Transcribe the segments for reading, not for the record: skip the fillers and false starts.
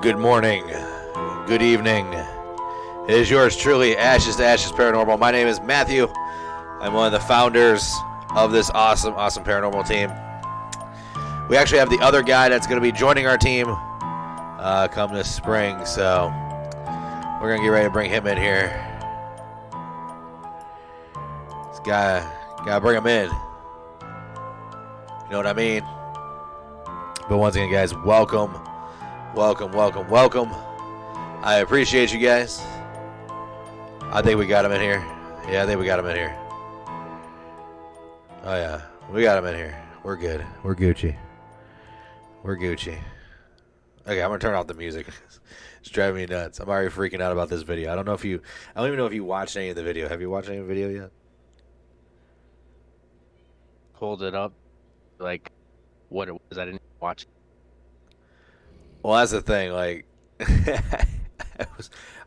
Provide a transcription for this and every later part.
Good morning, good evening. It is yours truly, Ashes to Ashes Paranormal. My name is Matthew. I'm one of the founders of this awesome paranormal team. We actually have the other guy that's going to be joining our team come this spring, so we're going to get ready to bring him in here. This guy, gotta bring him in. You know what I mean? But once again, guys, welcome. I appreciate you guys. I think we got him in here. Yeah, I think we got him in here. Oh, yeah. We got him in here. We're good. We're Gucci. Okay, I'm going to turn off the music. It's driving me nuts. I'm already freaking out about this video. I don't even know if you watched any of the video. Have you watched any of the video yet? Hold it up. Like, what it was. I didn't watch it. Well, that's the thing. Like,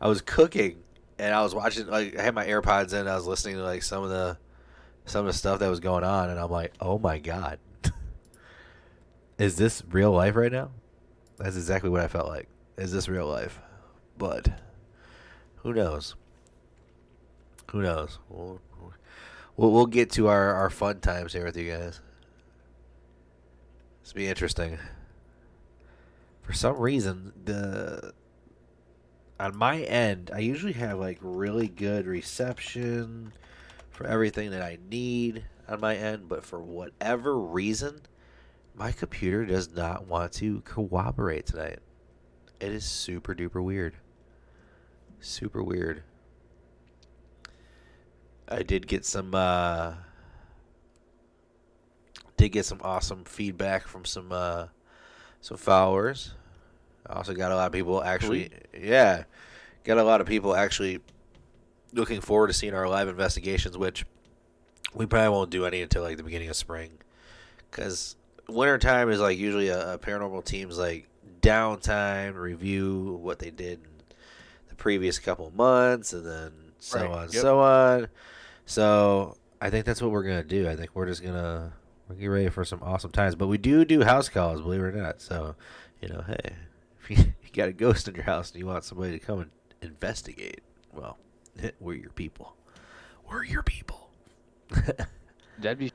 I was cooking and I was watching. Like, I had my AirPods in. And I was listening to like some of the stuff that was going on, and I'm like, oh my god, is this real life right now? That's exactly what I felt like. Is this real life? But who knows? Who knows? We'll get to our fun times here with you guys. This will be interesting. For some reason, on my end, I usually have like really good reception for everything that I need on my end, but for whatever reason, my computer does not want to cooperate tonight. It is super duper weird. Super weird. I did get some awesome feedback from some followers. I also got a lot of people actually looking forward to seeing our live investigations, which we probably won't do any until like the beginning of spring, because wintertime is like usually a paranormal team's like downtime, review what they did in the previous couple of months, and then so on. So I think that's what we're gonna do. I think we're just gonna get ready for some awesome times. But we do house calls, believe it or not. So, hey, if you got a ghost in your house and you want somebody to come and investigate, well, we're your people. That'd be.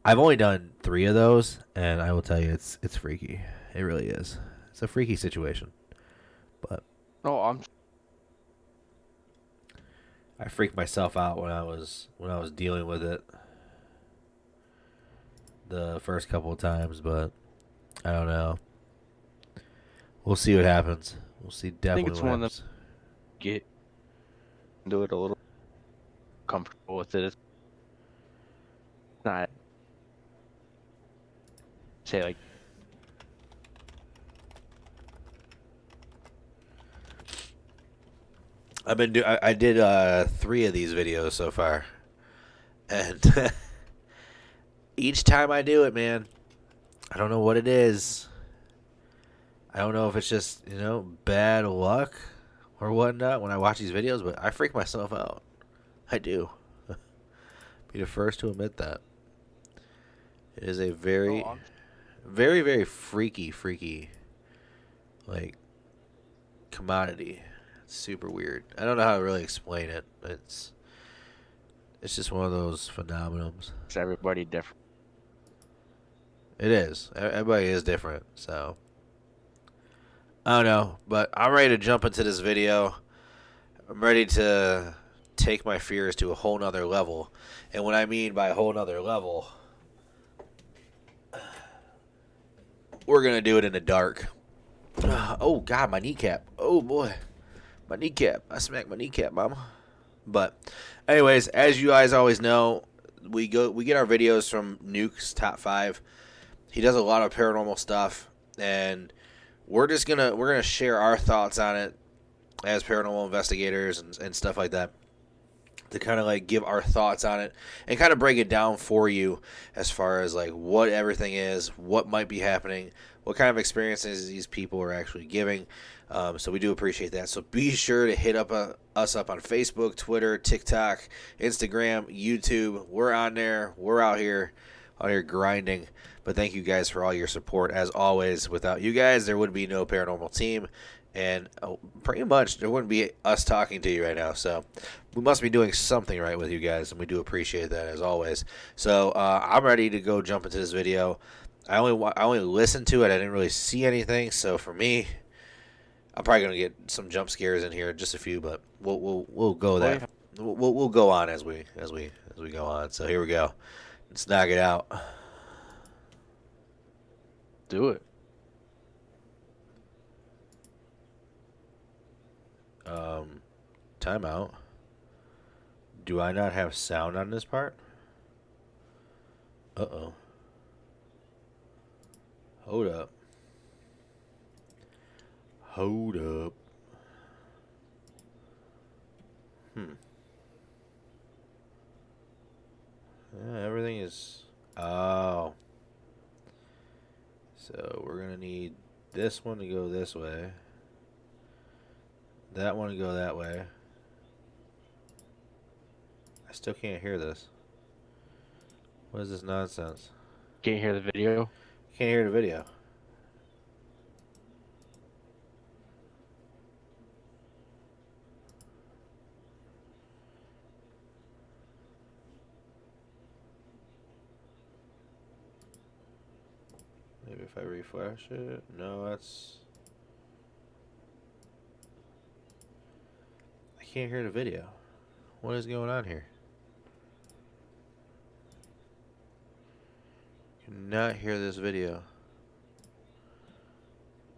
I've only done 3 of those, and I will tell you, it's freaky. It really is. It's a freaky situation. But I freaked myself out when I was dealing with it the first couple of times, but I don't know. We'll see what happens. We'll see definitely I think it's what one happens. of them. Get into it a little comfortable with it. It's not say like I did 3 of these videos so far, and each time I do it, man, I don't know what it is. I don't know if it's just bad luck or whatnot when I watch these videos, but I freak myself out. I do. Be the first to admit that. It is a very, very, very freaky, like, commodity. It's super weird. I don't know how to really explain it. It's just one of those phenomenons. it's everybody different. It is. Everybody is different, so I don't know, but I'm ready to jump into this video. I'm ready to take my fears to a whole nother level. And what I mean by a whole nother level, we're going to do it in the dark. Oh, God, my kneecap. Oh, boy. My kneecap. I smacked my kneecap, mama. But anyways, as you guys always know, we get our videos from Nuke's Top 5. He does a lot of paranormal stuff, and we're gonna share our thoughts on it as paranormal investigators and stuff like that, to kind of like give our thoughts on it and kind of break it down for you as far as like what everything is, what might be happening, what kind of experiences these people are actually giving. So we do appreciate that. So be sure to hit us up on Facebook, Twitter, TikTok, Instagram, YouTube. We're on there. We're out here. on here grinding. But thank you guys for all your support. As always, without you guys, there would be no paranormal team. And pretty much there wouldn't be us talking to you right now. So we must be doing something right with you guys, and we do appreciate that as always. So I'm ready to go jump into this video. I only listened to it. I didn't really see anything. So for me, I'm probably gonna get some jump scares in here, just a few, but we'll go that. We'll go on as we go on. So here we go. Let's knock it out. Do it. Timeout. Do I not have sound on this part? Uh-oh. Hold up. Hold up. Yeah, everything is... Oh. So we're going to need this one to go this way. That one to go that way. I still can't hear this. What is this nonsense? Can't hear the video? Can't hear the video. Maybe if I refresh it. No, that's... I can't hear the video. What is going on here? Cannot hear this video.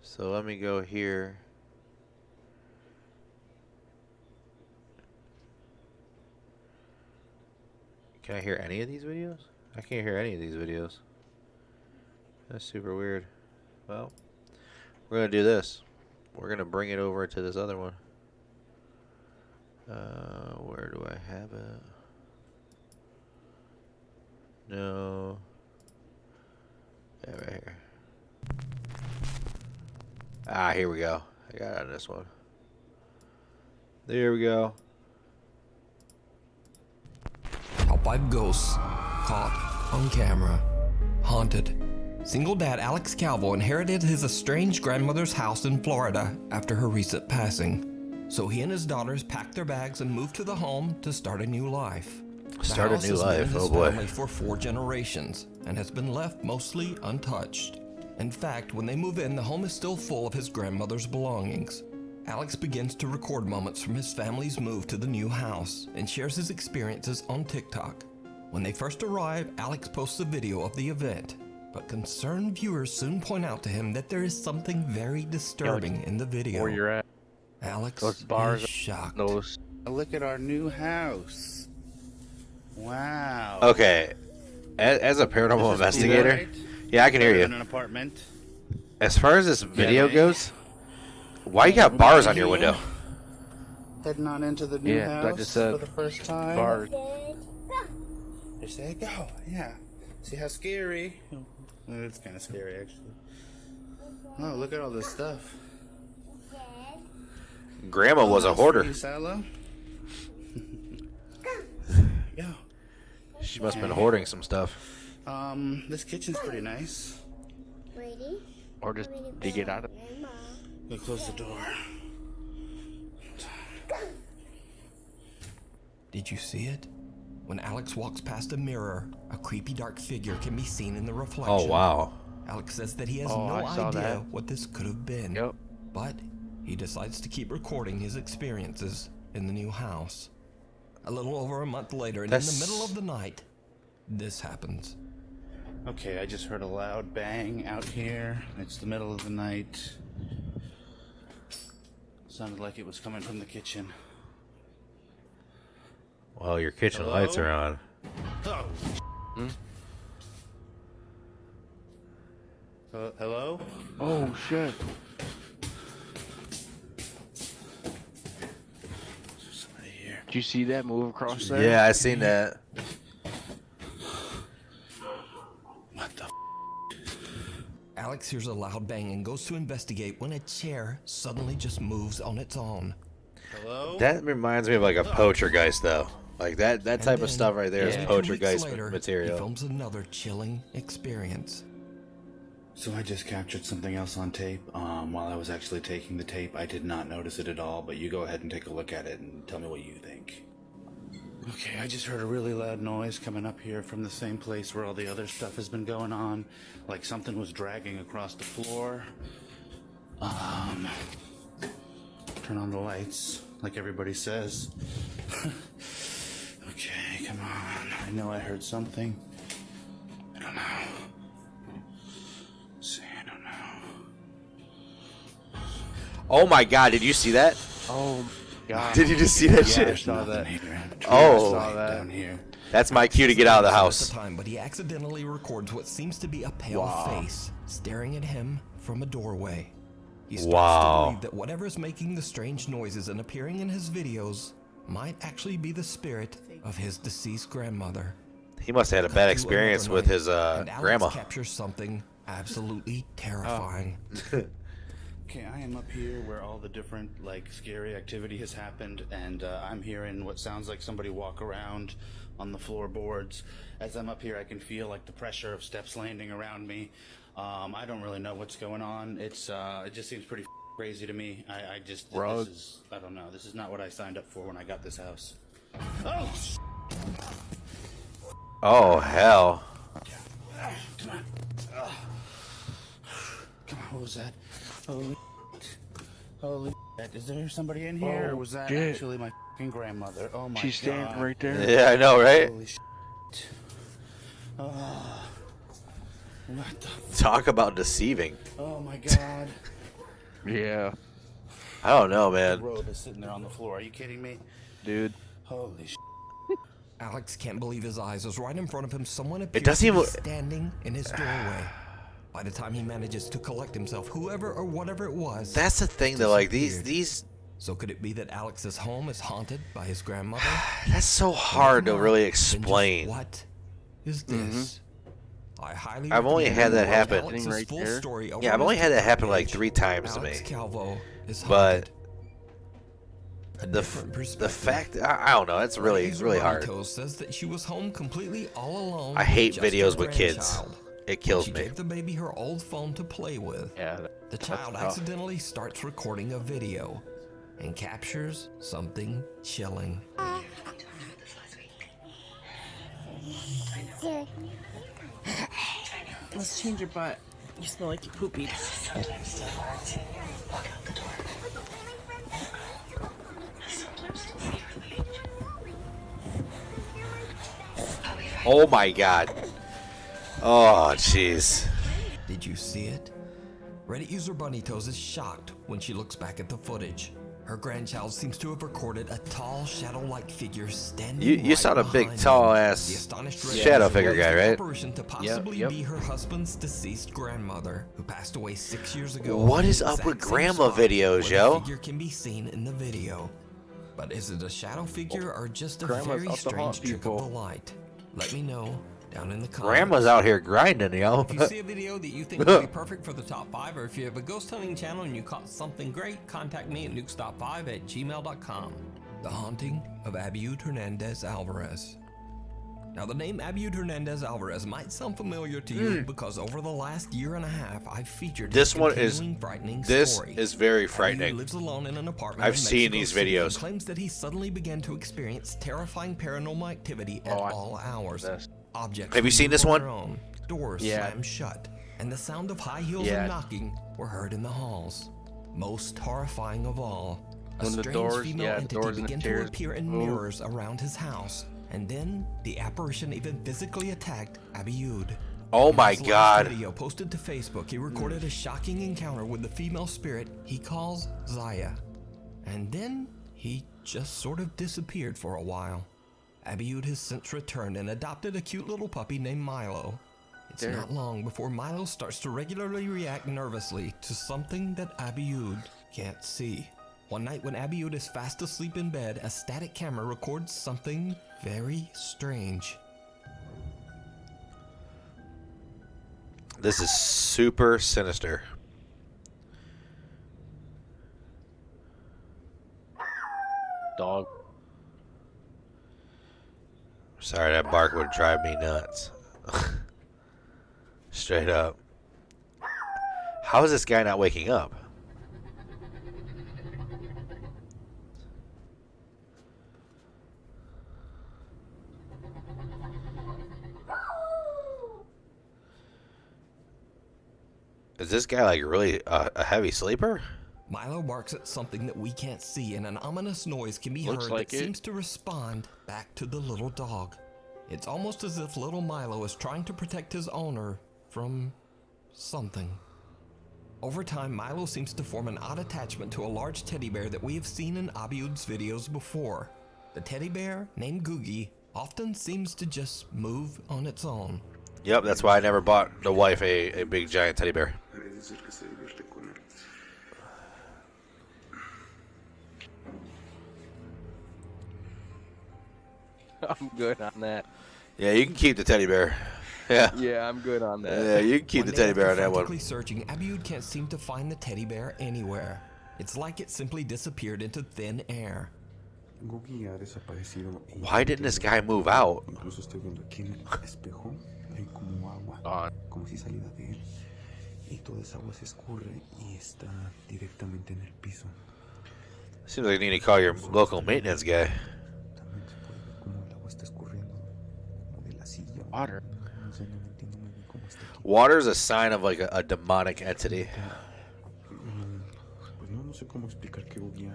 So let me go here. Can I hear any of these videos? I can't hear any of these videos. That's super weird. Well, we're going to do this. We're going to bring it over to this other one. Where do I have it? No. Yeah, right here. Ah, here we go. I got it on this one. There we go. Top 5 ghosts caught on camera. Haunted. Single dad Alex Calvo inherited his estranged grandmother's house in Florida after her recent passing. So he and his daughters packed their bags and moved to the home to start a new life. Start a new life, oh boy. Family for 4 generations and has been left mostly untouched. In fact, when they move in, the home is still full of his grandmother's belongings. Alex begins to record moments from his family's move to the new house and shares his experiences on TikTok. When they first arrive, Alex posts a video of the event, but concerned viewers soon point out to him that there is something very disturbing in the video. Where you're at. Alex Those bars is shocked. Those. Look at our new house. Wow. Okay. As a paranormal investigator, Right? yeah, I can hear In you. an apartment. As far as this video right. goes, why you got bars on your window? Heading on into the new Yeah, I house just said for the first time. Bars. You say go. Yeah. See how scary? It's kind of scary actually. Oh, look at all this stuff. Grandma was a hoarder. Silo. Go. She must have been hoarding some stuff. This kitchen's pretty nice. Ready? Or just dig it out of. Go close the door. Did you see it? When Alex walks past a mirror, a creepy dark figure can be seen in the reflection. Oh, wow. Alex says that he has Oh, no I saw idea that. what this could have been. Yep. But he decides to keep recording his experiences in the new house. A little over a month later, and in That's- the middle of the night, this happens. Okay, I just heard a loud bang out here. It's the middle of the night. Sounded like it was coming from the kitchen. Well, your kitchen Hello? lights are on. Oh. Hello? Oh shit. Somebody here. Did you see that move across there? Yeah, I seen that. What the? Alex hears a loud bang and goes to investigate when a chair suddenly just moves on its own. Hello? That reminds me of like a poltergeist, though. Like that And type of then, stuff right there is maybe 2 weeks poltergeist later, He material. films another chilling experience. So I just captured something else on tape. While I was actually taking the tape, I did not notice it at all, but you go ahead and take a look at it and tell me what you think. Okay, I just heard a really loud noise coming up here from the same place where all the other stuff has been going on. Like something was dragging across the floor. Turn on the lights, like everybody says. Okay, come on. I know I heard something. I don't know. See, I don't know. Oh my God! Did you see that? Oh my god. Did you just see that Yeah, I shit? saw that. Oh. I saw that. Down here. That's my cue to get out of the At the house. time, but he accidentally records what seems to be a pale face staring at him from a doorway. He starts Wow. to believe that whatever is making the strange noises and appearing in his videos might actually be the spirit of his deceased grandmother. He must have had a bad experience with his and Alex grandma. captures something absolutely terrifying. Okay, I am up here where all the different, like, scary activity has happened, and I'm hearing what sounds like somebody walk around on the floorboards. As I'm up here, I can feel, like, the pressure of steps landing around me. I don't really know what's going on. It just seems pretty crazy to me. I don't know. This is not what I signed up for when I got this house. Oh, Oh hell! come on. Come on, what was that? Holy is there somebody in here, or was that shit. actually my fucking grandmother? Oh my She's god. standing right there. Yeah, I know, right? Holy shit. What the Talk about deceiving. Oh my god. Yeah, I don't know, The man. robe is sitting there on the floor. Are you kidding me? dude. Holy shit. Alex can't believe his eyes as right in front of him someone appears doesn't to be even- standing in his doorway. By the time he manages to collect himself, whoever or whatever it was, That's the thing, though. Like disappeared. these. So could it be that Alex's home is haunted by his grandmother? That's so If hard to not, really then just explain. what is this? I highly I've only recommend had that you watch happen. Alex's Right full there. story over Yeah, I've on only his had that TikTok happen like page. 3 times to Alex me. Calvo is But haunted. A different the perspective. fact I don't know. It's really User really Bunny hard. Toes says that she was home completely all alone. I hate just her videos with kids. grandchild. It kills She me. gave the baby her old phone to play with. Yeah. The child tough. accidentally starts recording a video and captures something chilling. Let's change your butt. You smell like you poopy. Oh my god. Oh jeez. Did you see it? Reddit user Bunny Toes is shocked when she looks back at the footage. Her grandchild seems to have recorded a tall, shadow-like figure standing You right saw the big behind tall them. ass The astonished Reddit shadow user figure believes guy, the right? apparition to possibly yep. be her husband's deceased grandmother, who passed away 6 years ago. What in is the up with exact same grandma spot videos, where yo? The figure can be seen in the video. But is it a shadow figure or just a Grandma's very up to haunt strange trick of people. the light? Let me know down in the comments. Grandma's out here grinding, yo. If you see a video that you think would be perfect for the top 5, or if you have a ghost hunting channel and you caught something great, contact me at nukestop5@gmail.com. The Haunting of Abiud Hernandez Alvarez. Now, the name Abiud Hernandez Alvarez might sound familiar to you because over the last year and a half, I've featured This his one is- continuing frightening This story. is very Abiud frightening. lives alone in an apartment. I've in seen Mexico these City and videos. claims that he suddenly began to experience terrifying paranormal activity at all hours. this. Objects Have you would seen move this on one? their own, doors Yeah. slammed shut, and the sound of high heels Yeah. and knocking were heard in the halls. Most horrifying of all, a When the strange doors- female yeah, the entity doors and the began to chairs appear in move. mirrors around his house, and then the apparition even physically attacked Abiud. Oh In my his last god. video posted to Facebook, he recorded a shocking encounter with the female spirit he calls Zaya. And then he just sort of disappeared for a while. Abiud has since returned and adopted a cute little puppy named Milo. It's There. not long before Milo starts to regularly react nervously to something that Abiud can't see. One night when Abiud is fast asleep in bed, a static camera records something very strange. This is super sinister. Dog. Sorry, that bark would drive me nuts. Straight up. How is this guy not waking up? Is this guy like really a heavy sleeper? Milo barks at something that we can't see, and an ominous noise can be Looks heard like that it. seems to respond back to the little dog. It's almost as if little Milo is trying to protect his owner from something. Over time, Milo seems to form an odd attachment to a large teddy bear that we have seen in Abiud's videos before. The teddy bear, named Googie, often seems to just move on its own. Yep, that's why I never bought the wife a big giant teddy bear. I'm good on that. Yeah, you can keep the teddy bear. Yeah. Yeah, I'm good on that. Yeah, you can keep the One day teddy bear on after that one. frantically searching, Abiud can't seem to find the teddy bear anywhere. It's like it simply disappeared into thin air. Why didn't this guy move out? Incluso estoy viendo aquí en el espejo, hay como agua, como si saliera de él. Y toda esa agua se escurre y está directamente en el piso. Seems like you need to call your local maintenance guy. También se puede ver cómo el agua está escurriendo como de la silla. Water. No sé, no entiendo muy bien cómo está aquí. Water's a sign of like a demonic entity. Pues no sé cómo explicar que Googie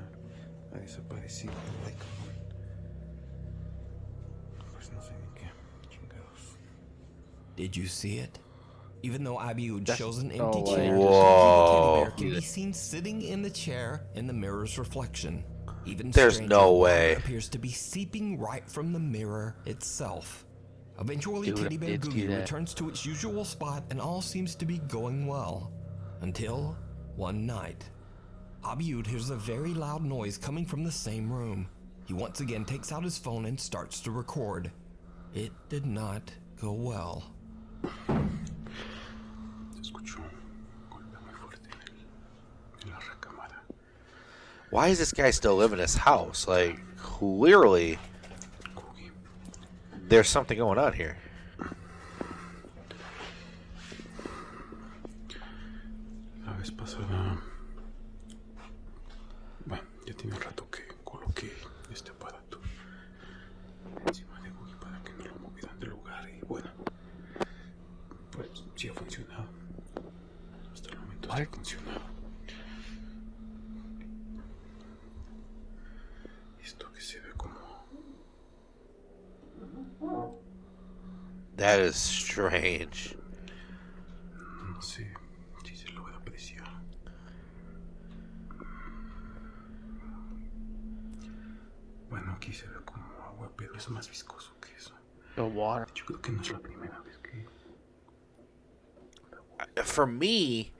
ha desaparecido. Ay, cabrón. Pues no sé ni qué chingados. Did you see it? Even though Abiud That's shows an no empty way. chair, Whoa. the teddy bear can be seen sitting in the chair in the mirror's reflection. Even There's stranger, no water way. appears to be seeping right from the mirror itself. Eventually, Dude, teddy I bear did see Googie that. returns to its usual spot, and all seems to be going well. Until one night, Abiud hears a very loud noise coming from the same room. He once again takes out his phone and starts to record. It did not go well. Se escuchó un golpe muy fuerte en la recámara. Why is this guy still living in his house? Like, clearly, Googie, there's something going on here. la vez pasada. Bueno, ya tiene un rato que coloqué este aparato encima de Googie para que no lo movieran del lugar y bueno, pues sí ha funcionado. Hasta el momento sí ha funcionado. Esto que se ve como That is strange. no sé si se logra apreciar. Bueno, aquí se ve como agua, pero es más viscoso que eso. The water. Yo creo que no es la primera vez que... For me,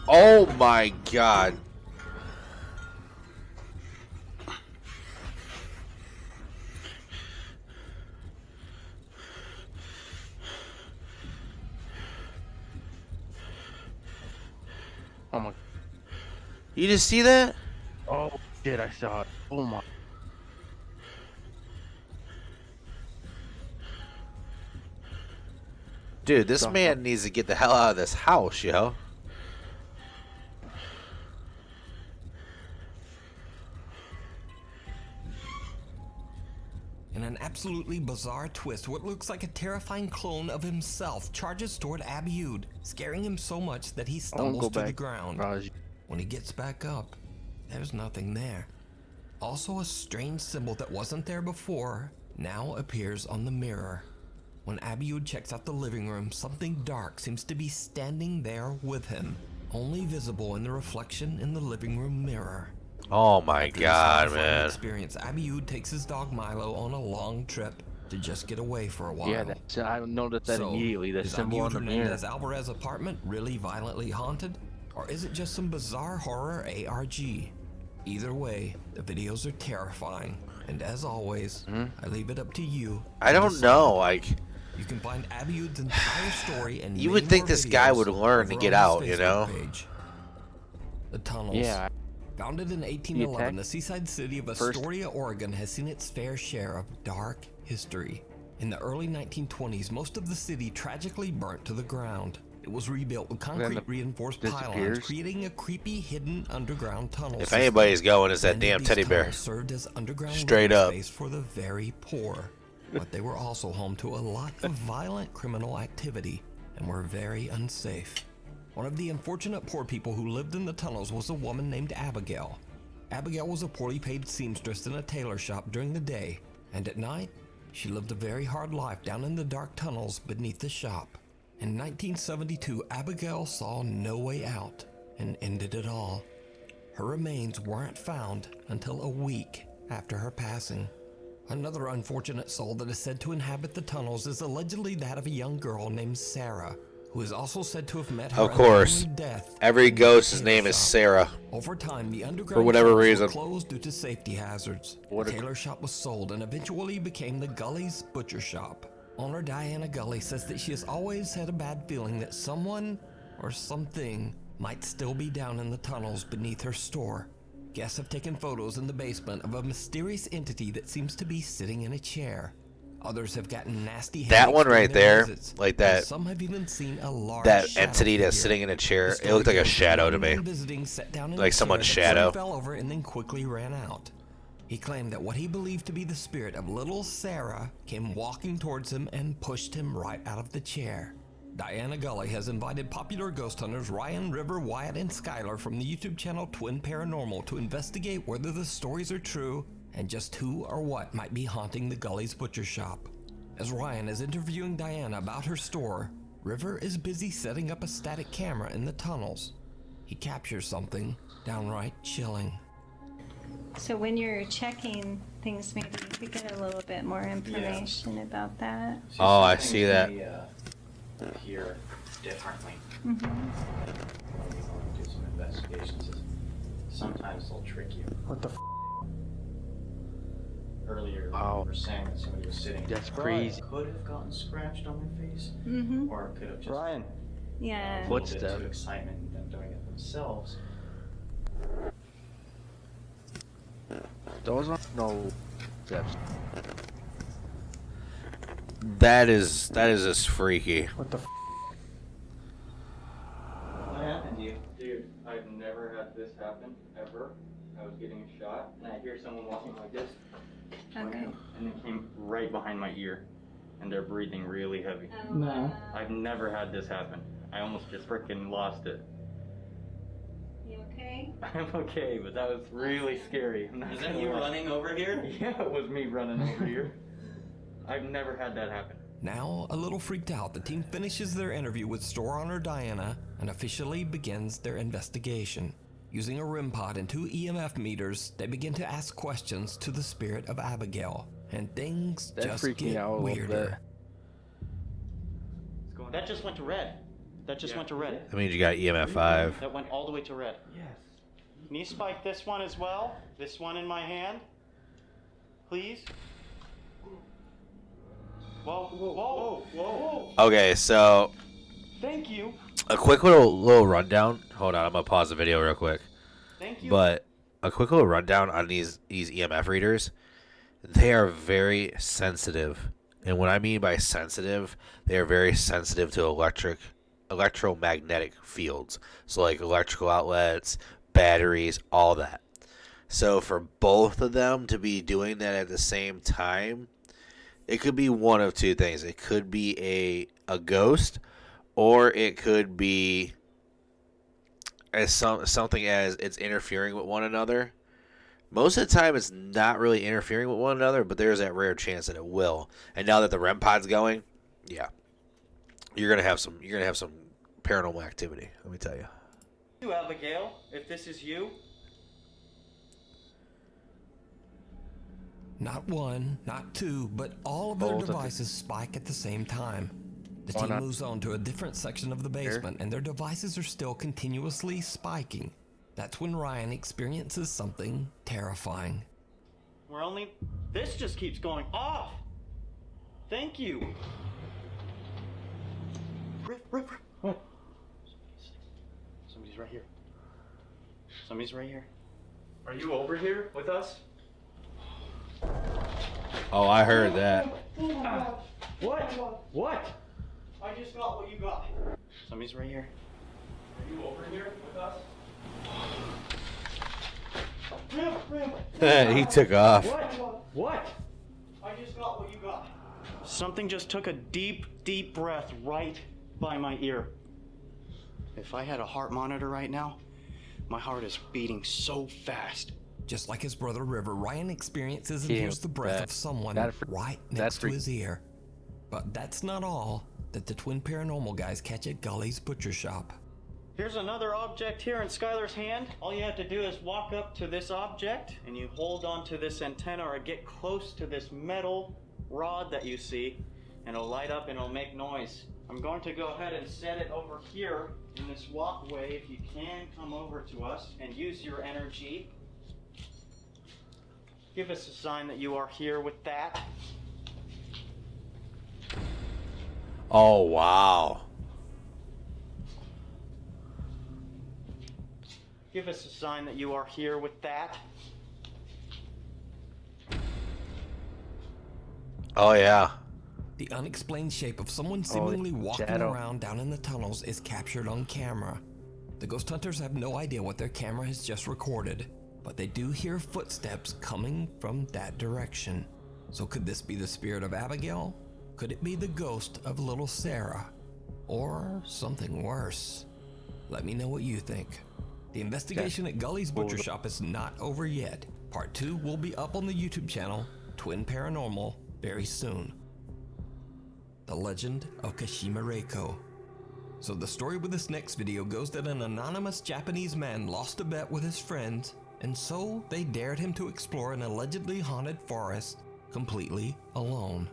oh my god. Oh my. You just see that? Oh shit! I saw it. Oh my. Dude, this man needs to get the hell out of this house, yo. In an absolutely bizarre twist, what looks like a terrifying clone of himself charges toward Abiud, scaring him so much that he I won't stumbles go to the back. ground. Raj. When he gets back up, there's nothing there. Also, a strange symbol that wasn't there before now appears on the mirror. When Abiud checks out the living room, something dark seems to be standing there with him, only visible in the reflection in the living room mirror. Oh my After this god, horrifying man. experience, Abiud takes his dog Milo on a long trip to just get away for a while. Yeah, that's, I noticed that So, immediately. The is symbol on Abiud the mirror. Hernandez Alvarez apartment really violently haunted? Or is it just some bizarre horror ARG? Either way, the videos are terrifying. And as always, I leave it up to you. I to don't decide. know, like, You can find Abiud's entire story and You many would think more this guy videos would learn to over get on out, his you Facebook know? page. The tunnels. Yeah. Founded in 1811, the seaside city of Astoria, Oregon has seen its fair share of dark history. In the early 1920s, most of the city tragically burnt to the ground. It was rebuilt with concrete reinforced pylons, creating a creepy hidden underground tunnel If system. anybody's going, it's that Many of damn these teddy bear. tunnels served as underground Straight living up. space for the very poor, but they were also home to a lot of violent criminal activity and were very unsafe. One of the unfortunate poor people who lived in the tunnels was a woman named Abigail. Abigail was a poorly paid seamstress in a tailor shop during the day, and at night, she lived a very hard life down in the dark tunnels beneath the shop. In 1972, Abigail saw no way out and ended it all. Her remains weren't found until a week after her passing. Another unfortunate soul that is said to inhabit the tunnels is allegedly that of a young girl named Sarah, who is also said to have met her Of course, untimely death. every in the ghost's tailor name is shop. Sarah. Over time, the underground For whatever tunnels reason. were closed due to safety hazards. What The a- tailor shop was sold and eventually became the Gully's Butcher Shop. Owner Diana Gully says that she has always had a bad feeling that someone or something might still be down in the tunnels beneath her store. Guests have taken photos in the basement of a mysterious entity that seems to be sitting in a chair. Others have gotten nasty That headaches one during right their there, visits, like and that- some have even seen a large That shadow entity that's figure. sitting in a chair, The it looked like a story goes that shadow to one me. man visiting sat down in Like a someone's chair, but shadow. soon fell over and then quickly ran out. He claimed that what he believed to be the spirit of little Sarah came walking towards him and pushed him right out of the chair. Diana Gully has invited popular ghost hunters Ryan, River, Wyatt, and Skylar from the YouTube channel Twin Paranormal to investigate whether the stories are true and just who or what might be haunting the Gully's Butcher Shop. As Ryan is interviewing Diana about her store, River is busy setting up a static camera in the tunnels. He captures something downright chilling. So when you're checking things, maybe you could get a little bit more information about that. Oh, I see that. Here differently. Mm-hmm. When we go and do some investigations, sometimes they'll trick you. What the f? Earlier, Wow. we were saying that somebody was sitting. That's there. crazy. Could have gotten scratched on their face, Mm-hmm. or it could have just Ryan. Yeah. a little What's bit that? too excitement in them doing it themselves. Those are no steps. That is just freaky. What the f? What happened to you? Dude, I've never had this happen, ever. I was getting a shot, and I hear someone walking like this, Okay. and it came right behind my ear, and they're breathing really heavy. No. I've never had this happen. I almost just freaking lost it. You okay? I'm okay, but that was really scary. I'm not Is that gonna you lie. running over here? Yeah, it was me running over here. I've never had that happen. Now, a little freaked out, the team finishes their interview with store owner Diana and officially begins their investigation. Using a REM pod and 2 EMF meters, they begin to ask questions to the spirit of Abigail, and things That just freaked me get out a little weirder. What's going on? That just went to red. That just went to red. That means you got EMF 5. That went all the way to red. Yes. Can you spike this one as well? This one in my hand? Please? Whoa, whoa, whoa, whoa, whoa. Okay, so Thank you. a quick little rundown. Hold on, I'm gonna pause the video real quick. Thank you. But a quick little rundown on these EMF readers. They are very sensitive, and what I mean by sensitive, they are very sensitive to electromagnetic fields. So like electrical outlets, batteries, all that. So for both of them to be doing that at the same time, it could be one of two things. It could be a ghost, or it could be as something as it's interfering with one another. Most of the time, it's not really interfering with one another, but there's that rare chance that it will. And now that the REM pod's going, yeah, you're gonna have some paranormal activity. Let me tell you. You, Abigail, if this is you. Not one, not two, but all of their Both of them. devices spike at the same time. The Why team not? moves on to a different section of the basement, and their devices are still continuously spiking. That's when Ryan experiences something terrifying. We're only. This just keeps going off. Thank you. Riff. What? Somebody's right here. Somebody's right here. Are you over here with us? Oh, I heard that. What? I just got what you got. Somebody's right here. Are you over here with us? He took off. What? I just got what you got. Something just took a deep, deep breath right by my ear. If I had a heart monitor right now, my heart is beating so fast. Just like his brother River, Ryan experiences and Yeah, hears the breath of someone right next to his ear. But that's not all that the twin paranormal guys catch at Gully's butcher shop. Here's another object here in Skylar's hand. All you have to do is walk up to this object and you hold onto this antenna or get close to this metal rod that you see and it'll light up and it'll make noise. I'm going to go ahead and set it over here in this walkway. If you can come over to us and use your energy. Give us a sign that you are here with that. Oh, wow. Give us a sign that you are here with that. Oh, yeah. The unexplained shape of someone seemingly walking around down in the tunnels is captured on camera. The ghost hunters have no idea what their camera has just recorded, but they do hear footsteps coming from that direction. So could this be the spirit of Abigail? Could it be the ghost of little Sarah? Or something worse? Let me know what you think. The investigation at Gully's Butcher Shop is not over yet. Part 2 will be up on the YouTube channel, Twin Paranormal, very soon. The Legend of Kashima Reiko. So the story with this next video goes that an anonymous Japanese man lost a bet with his friends, and so they dared him to explore an allegedly haunted forest completely alone.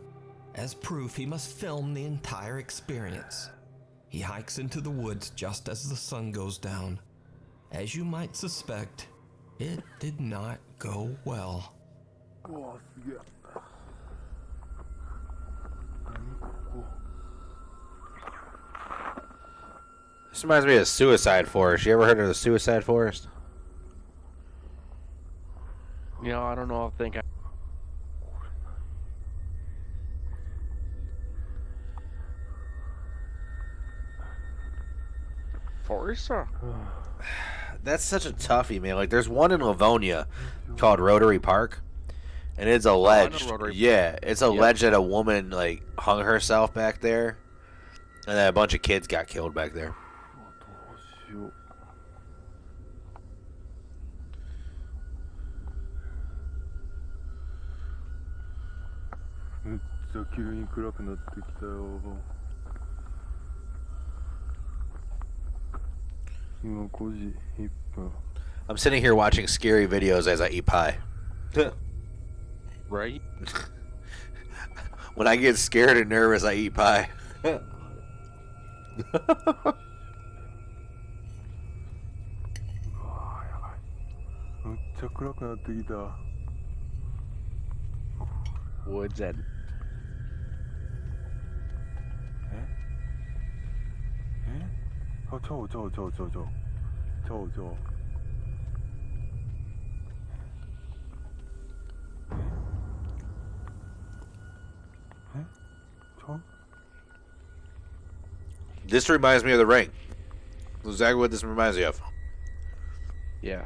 As proof, he must film the entire experience. He hikes into the woods just as the sun goes down. As you might suspect, it did not go well. This reminds me of Suicide Forest. You ever heard of the Suicide Forest? You know, I don't know. I think Forest? That's such a toughie, man. Like, there's one in Livonia called Rotary Park, and it's alleged. Yeah, it's alleged that a woman like hung herself back there, and that a bunch of kids got killed back there. I'm sitting here watching scary videos as I eat pie. Right? When I get scared and nervous, I eat pie. Woods and This reminds me of The Ring. Exactly what this reminds me of. yeah.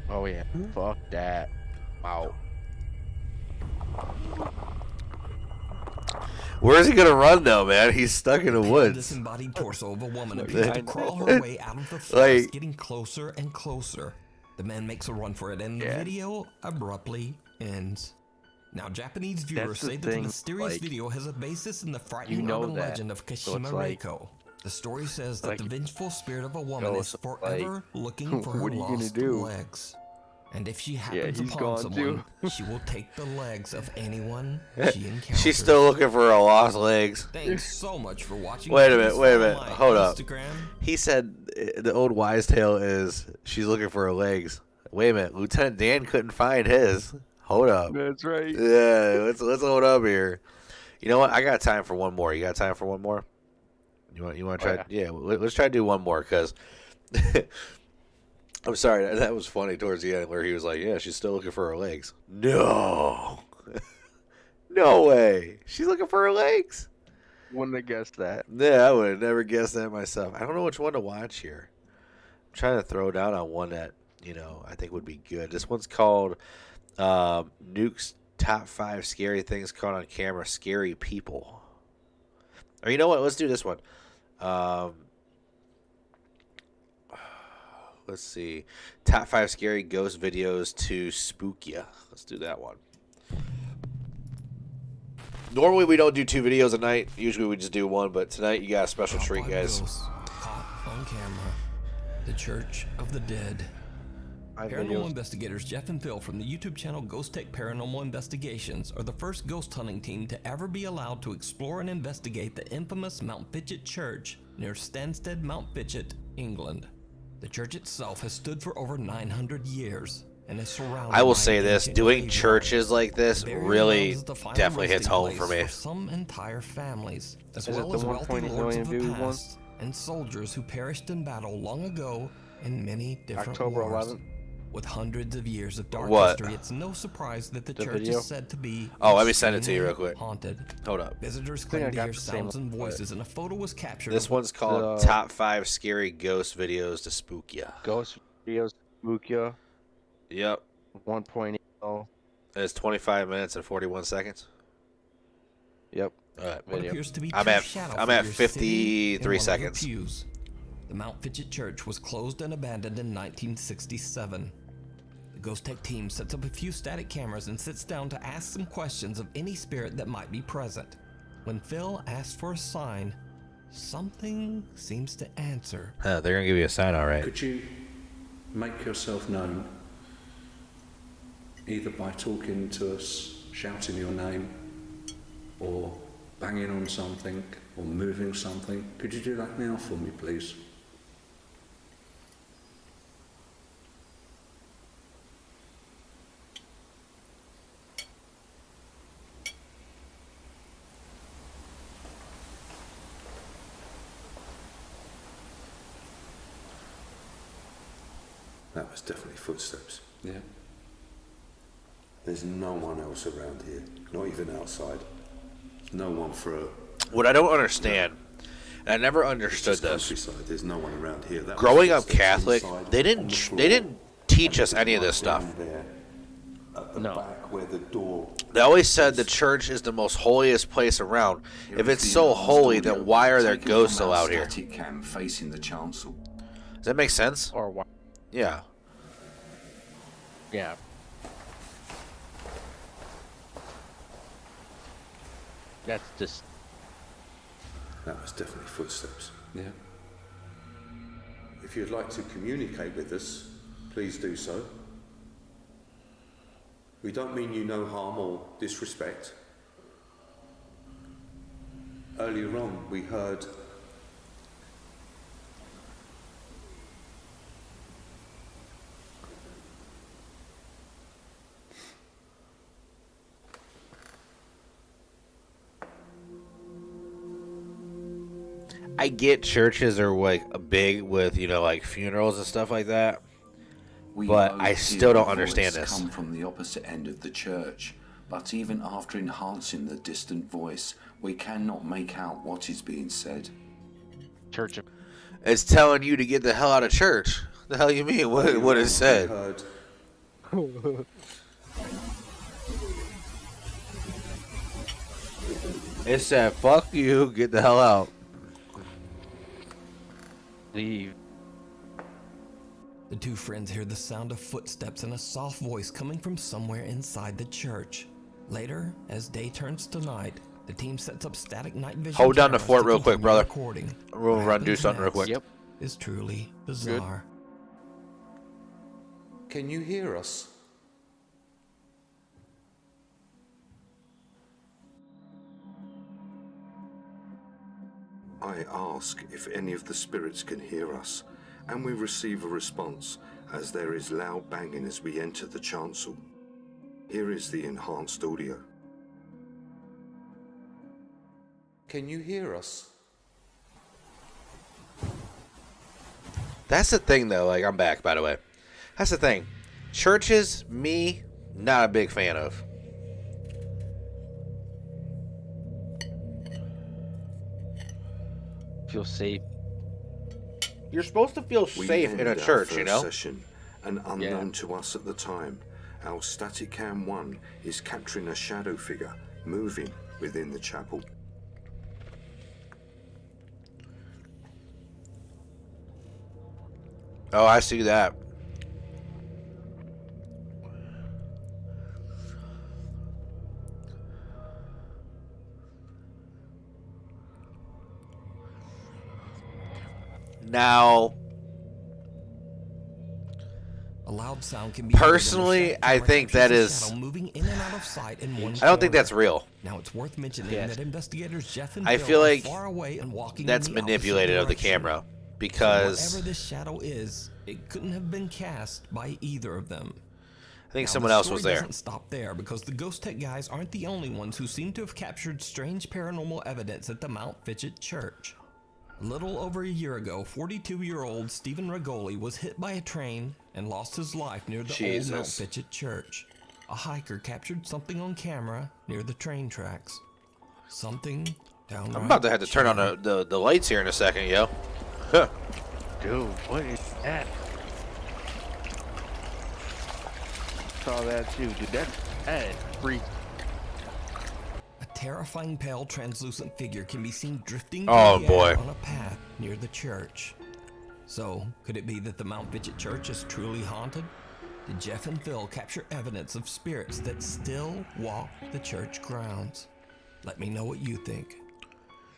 Oh yeah. Fuck that. Wow. Where is he gonna run though, man? He's stuck in the The woods. disembodied torso of a woman appears to crawl her way out of the forest, Like- getting closer and closer. The man makes a run for it, and the video abruptly ends. Now, Japanese viewers That's the say that the thing, mysterious like, video has a basis in the frightening you know urban that, legend of so Kashima it's like- Reiko. The story says that like, the vengeful spirit of a woman is so, forever like, looking for her what are you gonna lost do? legs. And if she happens he's upon gone someone, too. she will take the legs of anyone she encounters. She's still looking for her lost legs. Thanks so much for watching. Wait a Please minute, wait a follow minute. my Hold up. Instagram. He said the old wise tale is she's looking for her legs. Wait a minute, Lieutenant Dan couldn't find his. Hold up. That's right. Yeah, let's hold up here. You know what? I got time for one more. You got time for one more? You want to try? Yeah, let's try to do one more because I'm sorry that was funny towards the end where he was like, "Yeah, she's still looking for her legs." No, no way. She's looking for her legs. Wouldn't have guessed that. Yeah, I would have never guessed that myself. I don't know which one to watch here. I'm trying to throw down on one that I think would be good. This one's called Nuke's Top 5 Scary Things Caught on Camera, Scary People. Or you know what? Let's do this one. Let's see. Top 5 Scary Ghost Videos to Spook Ya. Let's do that one. Normally we don't do 2 videos a night. Usually we just do one, but tonight you got a special treat, guys. Caught on camera. The Church of the Dead. Paranormal investigators Jeff and Phil from the YouTube channel Ghost Tech Paranormal Investigations are the first ghost hunting team to ever be allowed to explore and investigate the infamous Mount Fitchett Church near Stansted, Mount Fitchett, England. The church itself has stood for over 900 years and is surrounded I will by say an this, ancient doing cathedral. churches like this Burial really grounds is the final definitely hits resting home place for me. some entire families, as Is it well the as wealthy 1.8 lords million of the views one? past and soldiers who perished in battle long ago in many different October wars. 11th. With hundreds of years of dark What? history, it's no surprise that the The church video? is said to be Oh, let me send it to you real extremely quick. haunted. Hold up. Visitors I think I claim to got hear the same sounds and one, voices, and a photo was captured. This of one's called The- Top 5 Scary Ghost Videos to Spook Ya. Ghost videos, Mukia, Yep. 1.0. It's 25 minutes and 41 seconds. Yep. All right. what video. appears to be I'm two at- shadow I'm at figures sitting 53 in one of the seconds. pews. The Mount Fitchett Church was closed and abandoned in 1967. The Ghost Tech team sets up a few static cameras and sits down to ask some questions of any spirit that might be present. When Phil asks for a sign, something seems to answer. They're going to give you a sign, all right. Could you make yourself known either by talking to us, shouting your name, or banging on something, or moving something? Could you do that now for me, please? That was definitely footsteps. Yeah. There's no one else around here, not even outside. No one for a... What I don't understand, and I never understood It's this. countryside. There's no one around here. That was Growing up footsteps Catholic, inside they on the didn't floor. they didn't teach us And any of right this stuff. down there, at the No. back where the door... They always said the church is the most holiest place around. Here If is it's the so enlarged holy, audio then why are there taken ghosts from our allowed here? static cam facing the chancel. Does that make sense? Or what? Yeah. Yeah. That's just... That was definitely footsteps. Yeah. If you'd like to communicate with us, please do so. We don't mean you no harm or disrespect. Earlier on, we heard I get churches are like big with, like funerals and stuff like that. But I still don't understand this. Come from the opposite end of the church, but even after enhancing the distant voice, we cannot make out what is being said. Church of... It's telling you to get the hell out of church. The hell you mean? What it said? heard It said, "Fuck you, get the hell out." Leave. The two friends hear the sound of footsteps and a soft voice coming from somewhere inside the church. Later, as day turns to night, the team sets up static night vision. Hold down the cameras fort to real quick, continue brother. recording. We'll What run do happens something real quick. next is truly bizarre. Can you hear us? I ask if any of the spirits can hear us, and we receive a response as there is loud banging as we enter the chancel. Here is the enhanced audio. Can you hear us? That's the thing, though. Like, I'm back, by the way. That's the thing. Churches, me, not a big fan of. Feel safe. You're supposed to feel We safe in a ended our church, first you know? Session, and unknown to us at the time, our static cam 1 is capturing a shadow figure moving within the chapel. Oh, I see that. Now, A loud sound can be personally, I think that is. moving in and out of sight in one I don't think corner. that's real. Now it's worth mentioning that investigators Jeff and I Bill feel are like far away and walking that's in the manipulated opposite of the direction. camera So because whatever this shadow is, it couldn't have been cast by either of them. I think Now, someone the else story was there. Doesn't stop there because the Ghost Tech guys aren't the only ones who seem to have captured strange paranormal evidence at the Mount Fitchett Church. A little over a year ago, 42-year-old Stephen Regoli was hit by a train and lost his life near the old Mount Fitchett Church. A hiker captured something on camera near the train tracks. Something downright. I'm about to have to turn on the lights here in a second, yo. Huh. Dude, what is that? Saw that too, dude. That is freak. A terrifying pale translucent figure can be seen drifting Oh, through the air boy. on a path near the church. So, could it be that the Mount Fitchett Church is truly haunted? Did Jeff and Phil capture evidence of spirits that still walk the church grounds? Let me know what you think.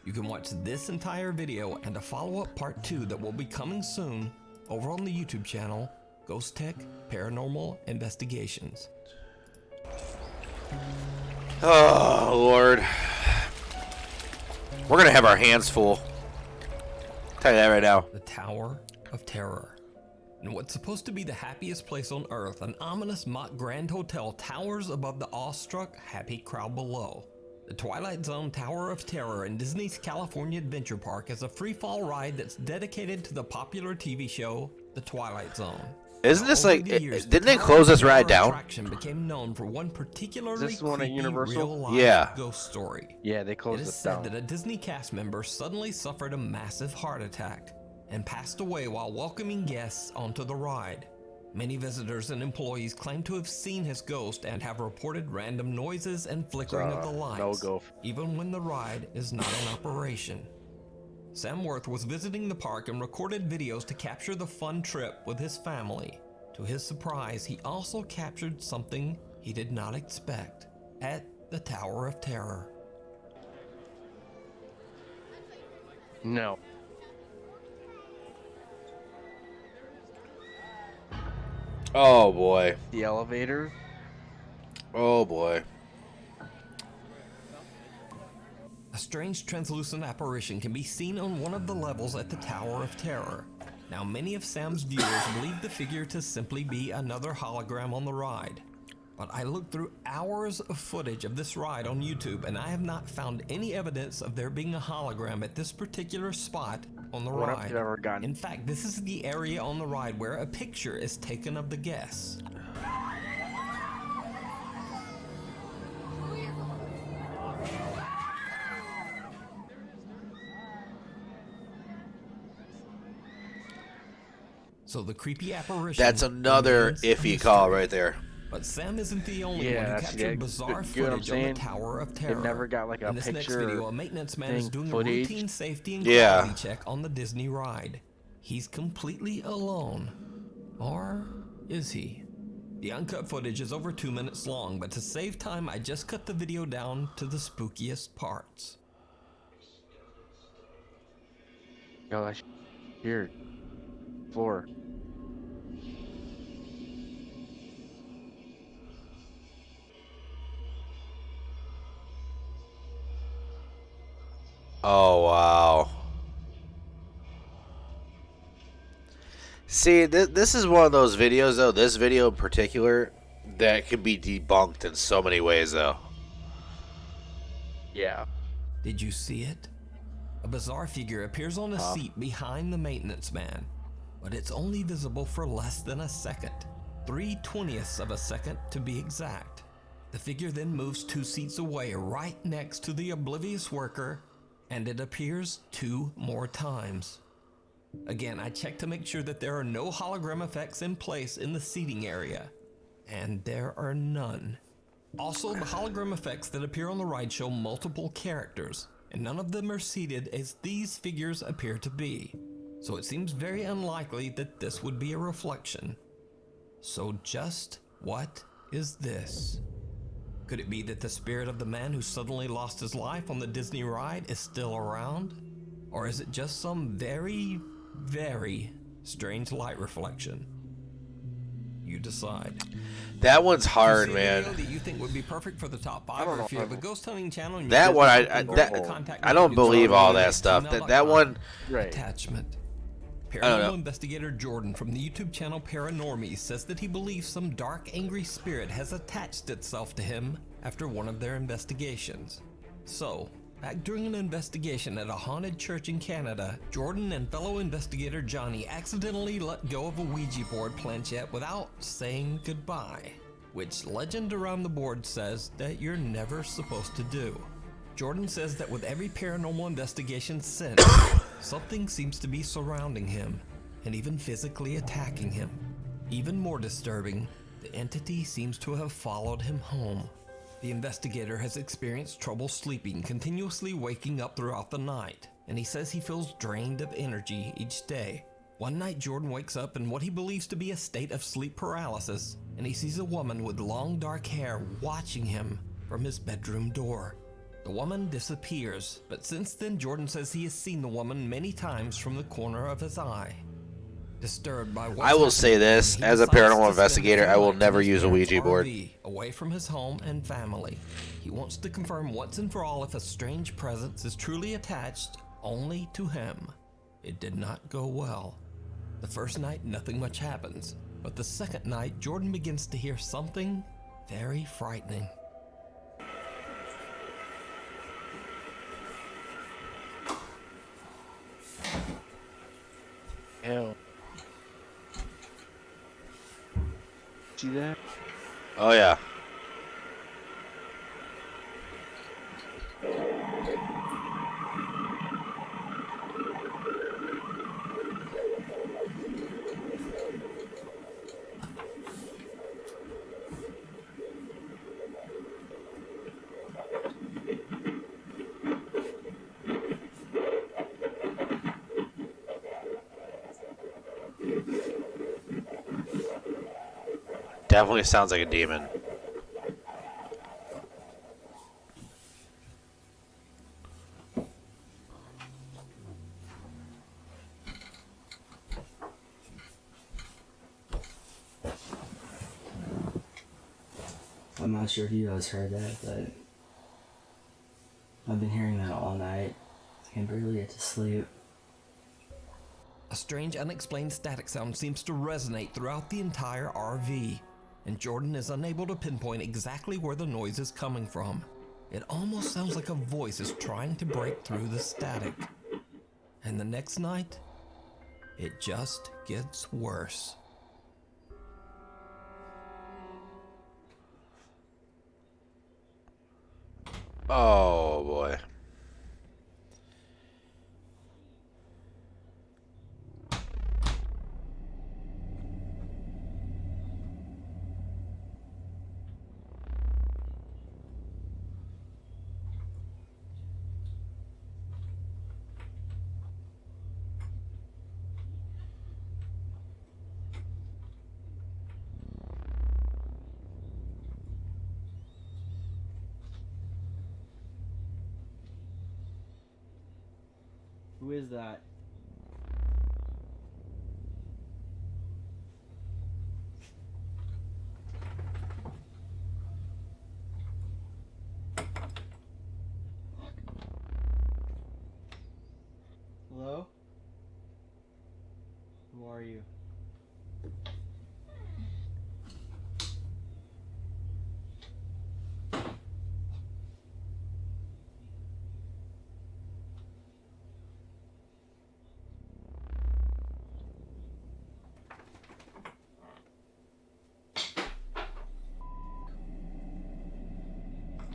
You can watch this entire video and a follow-up part 2 that will be coming soon over on the YouTube channel, Ghost Tech Paranormal Investigations. Oh, Lord. We're going to have our hands full. Tell you that right now. The Tower of Terror. In what's supposed to be the happiest place on Earth, an ominous mock grand hotel towers above the awestruck, happy crowd below. The Twilight Zone Tower of Terror in Disney's California Adventure Park is a free-fall ride that's dedicated to the popular TV show, The Twilight Zone. Isn't this Over like, the years, didn't the they Tower close of this ride Terror down? attraction became known for one particularly Is this the one at creepy, Universal? real-life Yeah. ghost story. Yeah, they closed It is it said down. that a Disney cast member suddenly suffered a massive heart attack and passed away while welcoming guests onto the ride. Many visitors and employees claim to have seen his ghost and have reported random noises and flickering of the lights, no-go. even when the ride is not in operation. Sam Worth was visiting the park and recorded videos to capture the fun trip with his family. To his surprise, he also captured something he did not expect at the Tower of Terror. No. Oh, boy. The elevator? Oh, boy. A strange translucent apparition can be seen on one of the levels at the Tower of Terror. Now, many of Sam's viewers believe the figure to simply be another hologram on the ride. But I looked through hours of footage of this ride on YouTube and I have not found any evidence of there being a hologram at this particular spot on the What ride. have you ever gotten? In fact, this is the area on the ride where a picture is taken of the guests. So the creepy apparition. That's another remains a iffy call mystery. right there. But Sam isn't the only Yeah, one who that's- captured yeah, bizarre you know what I'm footage on the saying? Tower of They Terror. never got, like, a In this next picture video, a maintenance man is thing, doing footage. a routine safety and Yeah. quality check on the Disney ride. He's completely alone. Or is he? The uncut footage is over 2 minutes long, but to save time, I just cut the video down to the spookiest parts. Yo, that's here. Floor. Oh, wow. See, this is one of those videos, though. This video in particular, that can be debunked in so many ways, though. Yeah. Did you see it? A bizarre figure appears on a seat behind the maintenance man, but it's only visible for less than a second. 3/20ths of a second to be exact. The figure then moves 2 seats away right next to the oblivious worker, and it appears 2 more times. Again, I checked to make sure that there are no hologram effects in place in the seating area, and there are none. Also, the hologram effects that appear on the ride show multiple characters, and none of them are seated as these figures appear to be. So it seems very unlikely that this would be a reflection. So just what is this? Could it be that the spirit of the man who suddenly lost his life on the Disney ride is still around? Or is it just some very, very strange light reflection? You decide. That one's hard, Do you see a man. video that you think would be perfect for the top 5, or if you have a ghost hunting channel and you That think one, something great, contact me I don't at believe all that nuke.stop5 stuff. at That one, Attachment. I don't know. Paranormal investigator Jordan from the YouTube channel Paranormal says that he believes some dark, angry spirit has attached itself to him after one of their investigations. So, back during an investigation at a haunted church in Canada, Jordan and fellow investigator Johnny accidentally let go of a Ouija board planchette without saying goodbye, which legend around the board says that you're never supposed to do. Jordan says that with every paranormal investigation since, something seems to be surrounding him and even physically attacking him. Even more disturbing, the entity seems to have followed him home. The investigator has experienced trouble sleeping, continuously waking up throughout the night, and he says he feels drained of energy each day. One night Jordan wakes up in what he believes to be a state of sleep paralysis, and he sees a woman with long dark hair watching him from his bedroom door. The woman disappears, but since then Jordan says he has seen the woman many times from the corner of his eye. Disturbed by what's I will say happening, this, he as a decides paranormal to investigator, spend I will the night in never his use a parents' Ouija board. RV, away from his home and family. He wants to confirm once and for all if a strange presence is truly attached only to him. It did not go well. The first night, nothing much happens, but the second night, Jordan begins to hear something very frightening. Ew. See that? Oh yeah. Definitely sounds like a demon. I'm not sure if you guys heard that, but I've been hearing that all night. I can barely get to sleep. A strange, unexplained static sound seems to resonate throughout the entire RV, and Jordan is unable to pinpoint exactly where the noise is coming from. It almost sounds like a voice is trying to break through the static. And the next night, it just gets worse. Oh boy. Who is that? Hello? Who are you?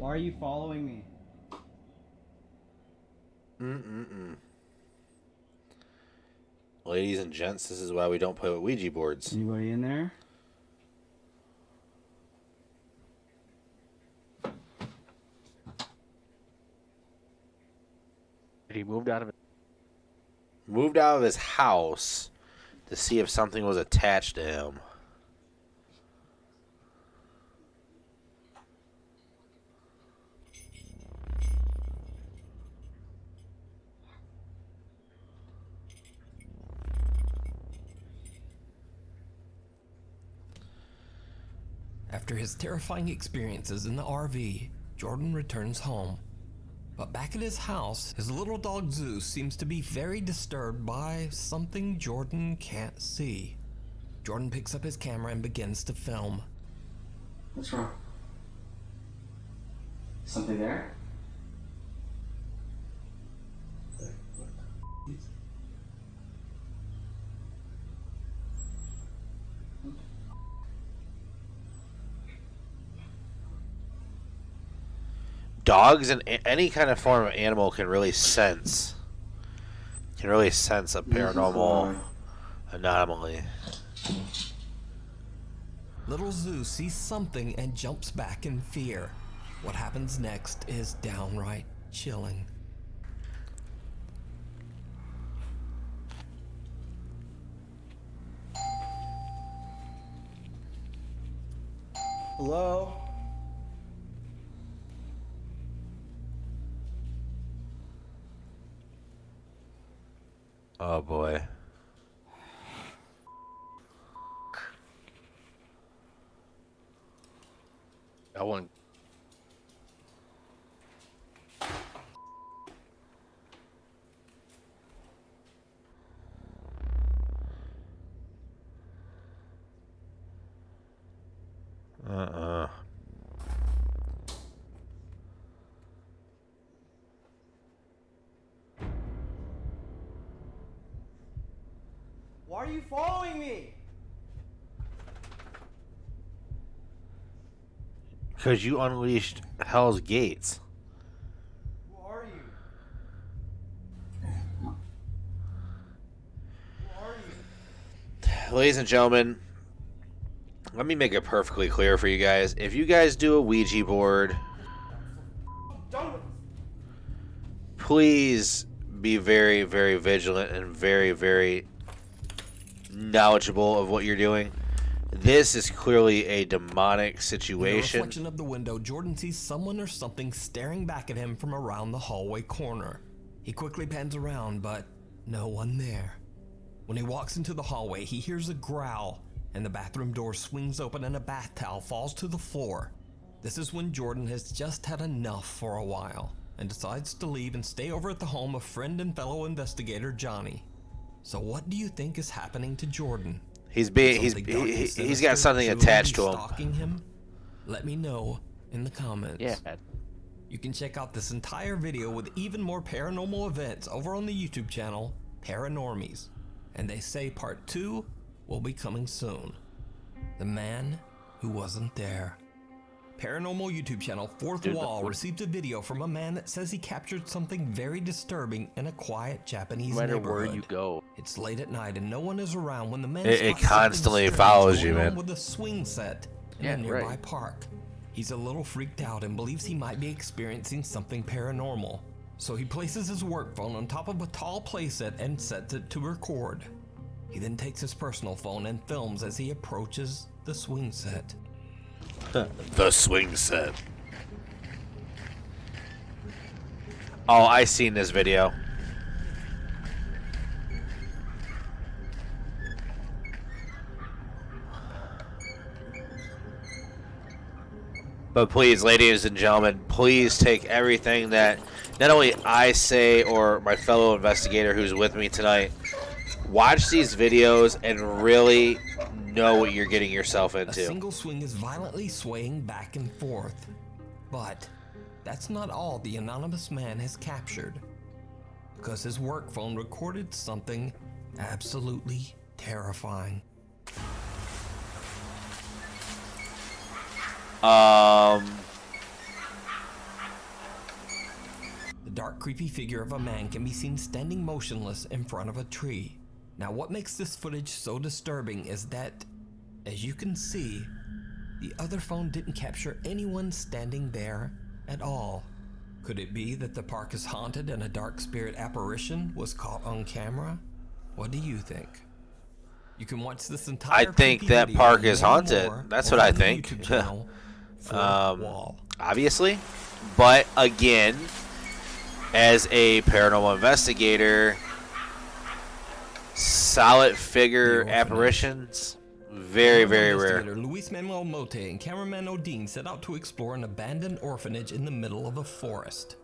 Why are you following me? Ladies and gents, this is why we don't play with Ouija boards. Anybody in there? He moved out of it. Moved out of his house to see if something was attached to him. After his terrifying experiences in the RV, Jordan returns home. But back at his house, his little dog Zeus seems to be very disturbed by something Jordan can't see. Jordan picks up his camera and begins to film. What's wrong? Something there? Dogs and any kind of form of animal can really sense a paranormal anomaly. Little Zeus sees something and jumps back in fear. What happens next is downright chilling. Hello? Oh boy. That one. Why are you following me? Because you unleashed Hell's Gates. Who are you? Ladies and gentlemen, let me make it perfectly clear for you guys. If you guys do a Ouija board, please be very, very vigilant and very, very knowledgeable of what you're doing. This is clearly a demonic situation. In the reflection of the window, Jordan sees someone or something staring back at him from around the hallway corner. He quickly pans around, but no one there. When he walks into the hallway, he hears a growl, and the bathroom door swings open and a bath towel falls to the floor. This is when Jordan has just had enough for a while and decides to leave and stay over at the home of friend and fellow investigator Johnny. So what do you think is happening to Jordan? He's got something attached to him. Stalking him? Let me know in the comments. Yeah. You can check out this entire video with even more paranormal events over on the YouTube channel Paranormies. And they say part 2 will be coming soon. The man who wasn't there. Paranormal YouTube channel Fourth Wall received a video from a man that says he captured something very disturbing in a quiet Japanese neighborhood. No matter where you go. It's late at night and no one is around when the man It constantly follows you, man. With a swing set in a nearby park. He's a little freaked out and believes he might be experiencing something paranormal. So he places his work phone on top of a tall playset and sets it to record. He then takes his personal phone and films as he approaches the swing set. The swing set. Oh, I seen this video. But please, ladies and gentlemen, please take everything that not only I say or my fellow investigator who's with me tonight. Watch these videos and really know what you're getting yourself into. A single swing is violently swaying back and forth. But that's not all the anonymous man has captured, because his work phone recorded something absolutely terrifying. dark, creepy figure of a man can be seen standing motionless in front of a tree. Now, what makes this footage so disturbing is that, as you can see, the other phone didn't capture anyone standing there at all. Could it be that the park is haunted and a dark spirit apparition was caught on camera? What do you think? You can watch this entire I think creepy that video park and is many haunted. more That's over what I on the think. YouTube channel, Fourth Wall. Obviously. But again, as a paranormal investigator, solid figure apparitions, very, very rare. Investigator Luis Manuel Mote and cameraman Odin set out to explore an abandoned orphanage in the middle of a forest.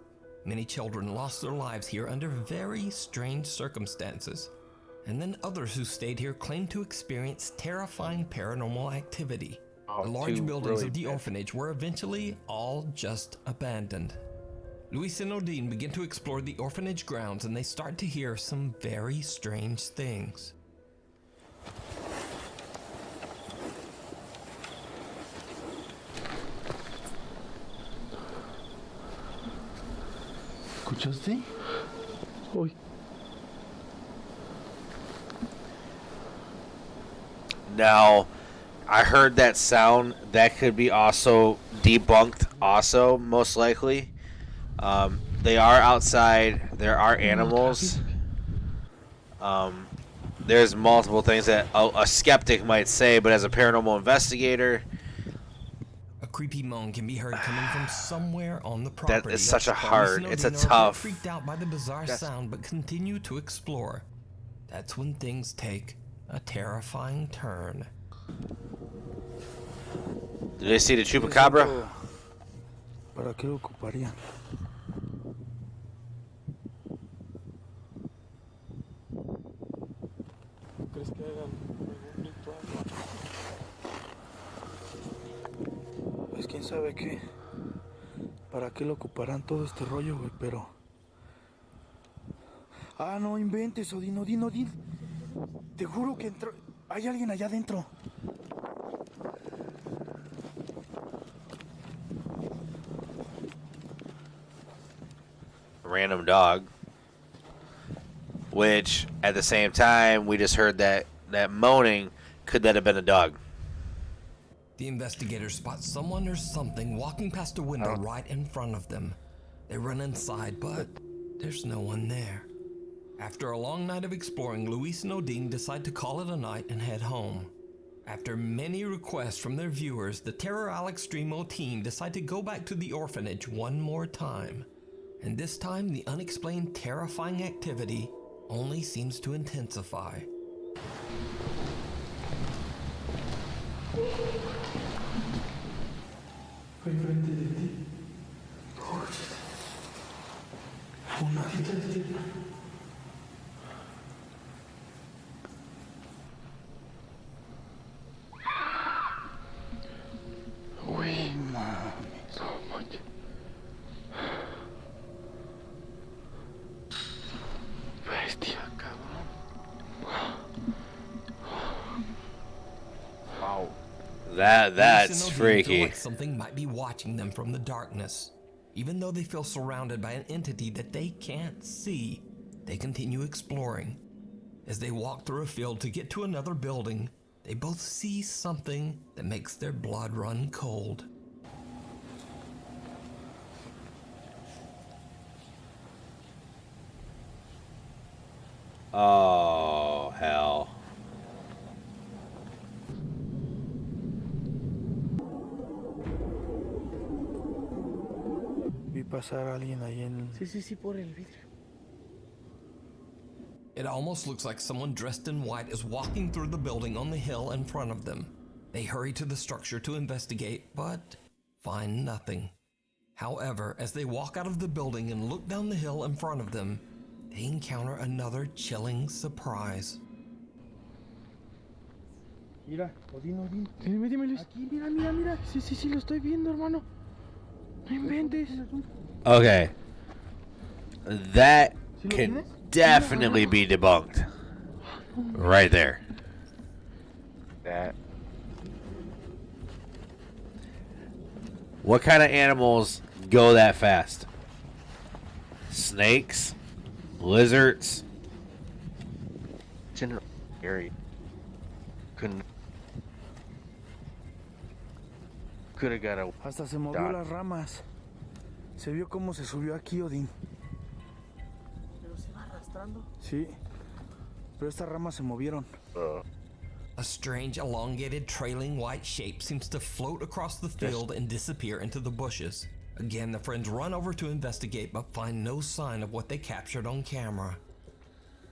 Many children lost their lives here under very strange circumstances, and then others who stayed here claimed to experience terrifying paranormal activity. The large buildings of the orphanage were eventually all just abandoned. Luis and Odin begin to explore the orphanage grounds, and they start to hear some very strange things. ¿Escuchaste? Uy. Now, I heard that sound. That could be also debunked, also, most likely. They are outside. There are animals. There's multiple things that a skeptic might say, but as a paranormal investigator, A creepy moan can be heard coming from somewhere on the property. that is such a Luis hard, and it's a Odin are a bit tough. freaked out by the bizarre sound, but continue to explore. That's when things take a terrifying turn. Did they see the chupacabra? ¿Para qué lo ocuparían? ¿Crees que hagan algún ritual? Pues quién sabe qué. ¿Para qué lo ocuparán todo este rollo, güey? Pero... Ah, no inventes, Odín, Odín, Odín. Te juro que entró... Hay alguien allá adentro. Random dog. Which, at the same time, we just heard that moaning. Could that have been a dog? The investigators spot someone or something walking past a window right in front of them. They run inside, but there's no one there. After a long night of exploring, Luis and Odin decide to call it a night and head home. After many requests from their viewers, the Terror Alex Streamo team decide to go back to the orphanage one more time. And this time, the unexplained terrifying activity only seems to intensify. Enfrente de ti. Una cita de ti. Uy, mames. Bestia, cabrón. Wow. Luis That's and Odin freaky. feel like something might be watching them from the darkness. Even though they feel surrounded by an entity that they can't see, they continue exploring. As they walk through a field to get to another building, they both see something that makes their blood run cold. Oh, hell. Vi pasar a alguien ahí en... Sí, por el vidrio. It almost looks like someone dressed in white is walking through the building on the hill in front of them. They hurry to the structure to investigate, but find nothing. However, as they walk out of the building and look down the hill in front of them, they encounter another chilling surprise. Mira, Odín, Odín. Dime, Luis. Aquí, mira, mira, mira. Sí, lo estoy viendo, hermano. No inventes. Okay. That can definitely be debunked. Right there. That. What kind of animals go that fast? snakes, lizards. It's in an area. Could have got a. Hasta se movió las ramas. Se vio cómo se subió aquí, Odín. ¿Pero se va arrastrando? Sí, pero estas ramas se movieron. A strange, elongated, trailing white shape seems to float across the field and disappear into the bushes. Again, the friends run over to investigate but find no sign of what they captured on camera.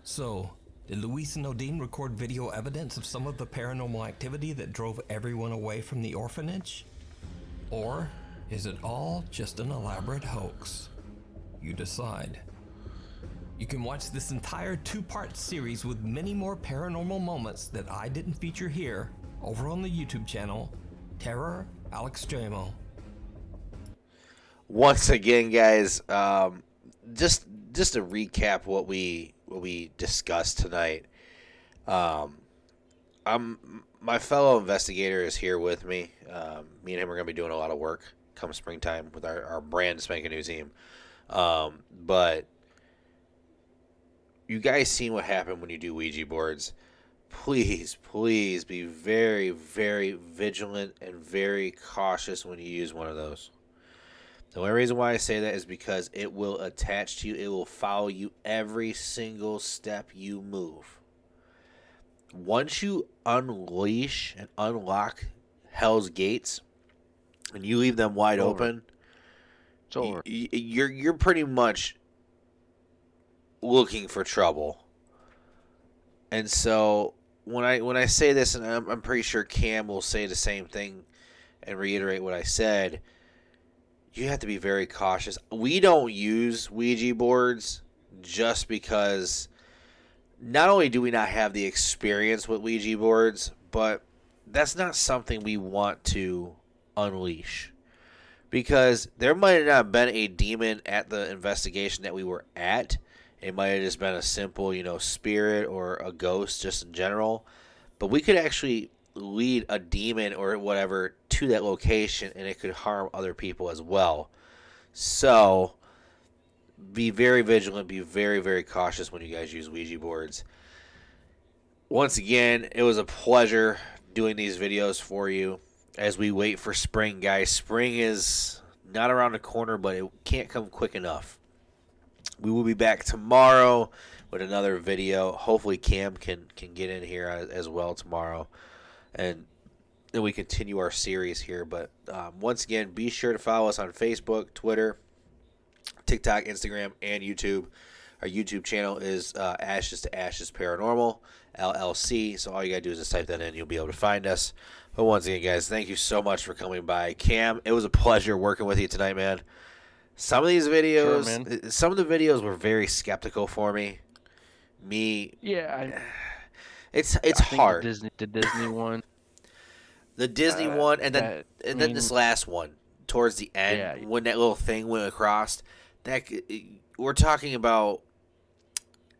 So, did Luis and Odin record video evidence of some of the paranormal activity that drove everyone away from the orphanage? Or is it all just an elaborate hoax? You decide. You can watch this entire 2-part series with many more paranormal moments that I didn't feature here over on the YouTube channel, Terror Al Extremo. Once again, guys, just to recap what we discussed tonight. My fellow investigator is here with me. Me and him are going to be doing a lot of work come springtime with our brand spanking new team. But you guys seen what happened when you do Ouija boards. Please be very, very vigilant and very cautious when you use one of those. The only reason why I say that is because it will attach to you. It will follow you every single step you move. Once you unleash and unlock Hell's Gates and you leave them wide open, it's over. You're pretty much looking for trouble. And so when I say this, and I'm pretty sure Cam will say the same thing and reiterate what I said, you have to be very cautious. We don't use Ouija boards just because not only do we not have the experience with Ouija boards, but that's not something we want to unleash. Because there might not have been a demon at the investigation that we were at. It might have just been a simple, spirit or a ghost just in general. But we could actually lead a demon or whatever to that location, and it could harm other people as well. So be very vigilant, be very, very cautious when you guys use Ouija boards. Once again, it was a pleasure doing these videos for you as we wait for spring, guys. Spring is not around the corner, but it can't come quick enough. We will be back tomorrow with another video. Hopefully Cam can get in here as well tomorrow. And we continue our series here. But once again, be sure to follow us on Facebook, Twitter, TikTok, Instagram, and YouTube. Our YouTube channel is Ashes to Ashes Paranormal, LLC. So all you got to do is just type that in. You'll be able to find us. But once again, guys, thank you so much for coming by. Cam, it was a pleasure working with you tonight, man. Some of these videos, some of the videos were very skeptical for me. Yeah. It's I hard. The Disney one. The Disney one, and then this last one towards the end when that little thing went across. We're talking about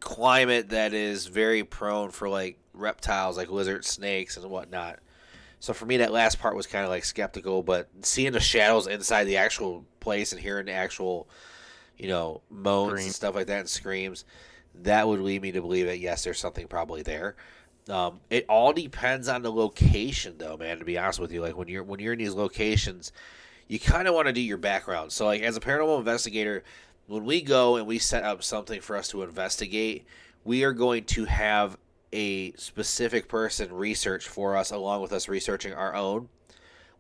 climate that is very prone for like reptiles, like lizards, snakes, and whatnot. So for me, that last part was kind of like skeptical, but seeing the shadows inside the actual place and hearing the actual, moans and stuff like that and screams, that would lead me to believe that yes, there's something probably there. It all depends on the location, though, man. To be honest with you, like when you're in these locations, you kind of want to do your background. So, like as a paranormal investigator, when we go and we set up something for us to investigate, we are going to have a specific person research for us along with us researching our own.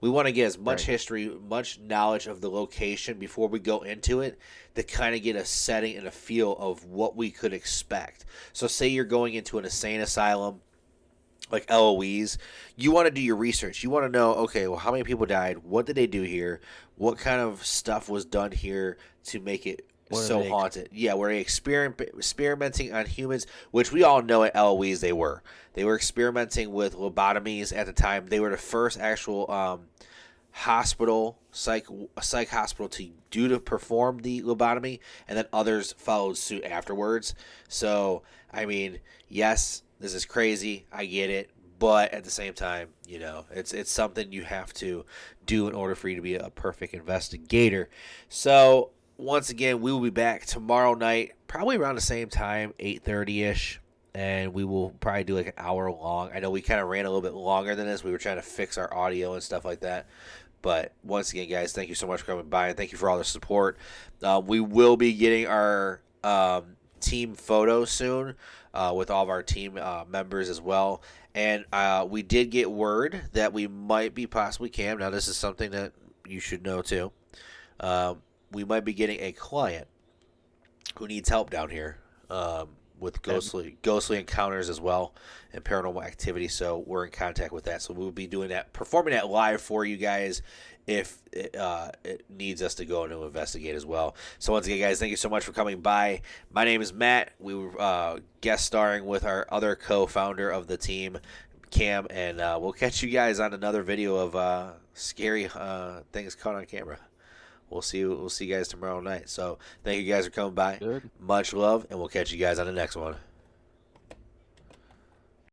We want to get as much history, much knowledge of the location before we go into it to kind of get a setting and a feel of what we could expect. So say you're going into an insane asylum like Eloise, you want to do your research. You want to know, okay, well, how many people died? What did they do here? What kind of stuff was done here to make it so haunted? Yeah, were they experimenting on humans, which we all know at Eloise they were. They were experimenting with lobotomies at the time. They were the first actual psych hospital to perform the lobotomy, and then others followed suit afterwards. So, I mean, yes, this is crazy. I get it. But at the same time, it's something you have to do in order for you to be a perfect investigator. So once again, we will be back tomorrow night, probably around the same time, 8:30ish, and we will probably do like an hour long. I know we kind of ran a little bit longer than this. We were trying to fix our audio and stuff like that. But once again, guys, thank you so much for coming by, and thank you for all the support. We will be getting our team photo soon with all of our team members as well. And we did get word that we might be possibly, Cam, now this is something that you should know too. We might be getting a client who needs help down here with ghostly encounters as well and paranormal activity. So we're in contact with that. So we'll be doing that, performing that live for you guys if it needs us to go and to investigate as well. So once again, guys, thank you so much for coming by. My name is Matt. We were guest starring with our other co-founder of the team, Cam, and we'll catch you guys on another video of scary things caught on camera. We'll see you guys tomorrow night. So thank you guys for coming by. Good. Much love, and we'll catch you guys on the next one.